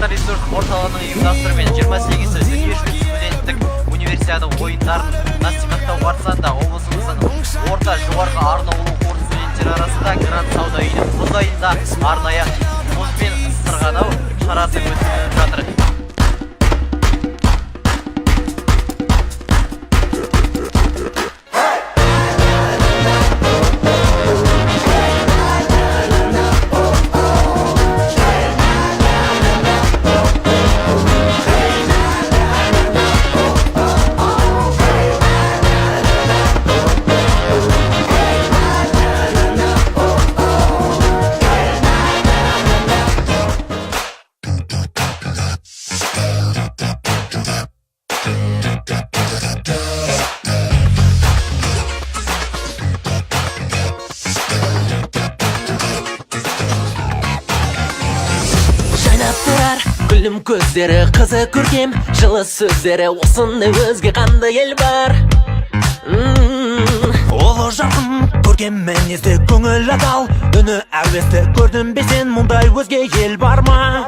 қазақстан ресурстық орталығының ұйымдастыруымен 28-ші дүниежүзілік студенттік универсиада ойындарын насихаттау қарсаңында облысымыздың орта жоғарғы арнаулы оқу орны студенттері арасында Гранд сауда үйінің мұз айында арнайы мұз бен сырғанау шарасы өткізіліп жатыр. Күлім көздері, қызы көркем, жылы сөздері, осындай өзге қандай ел бар? Олы жарқын, көркем мінезді, көңіл адал, үні әуесті, көрдім бе сен мұндай өзге ел бар ма?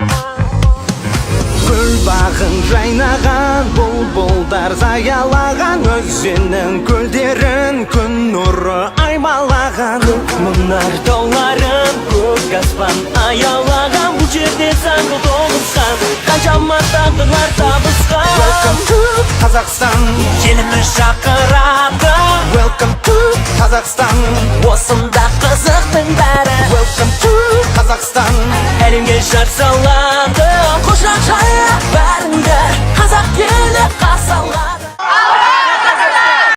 Гүл бағын жайнаған, бұлбұлдар заялаған, өзеннің көлдерін күн нұры аймалаған. Көк мұнар тауларын, көк аспан аялаған, бұл жерде заңды тоғысқан, қаншама тағдырлар табысқан. Welcome to Қазақстан, Еліміз шақырады, Welcome to Қазақстан, осында қызықтың бәрі. Welcome to Қазақстан, Әлемге жар салады.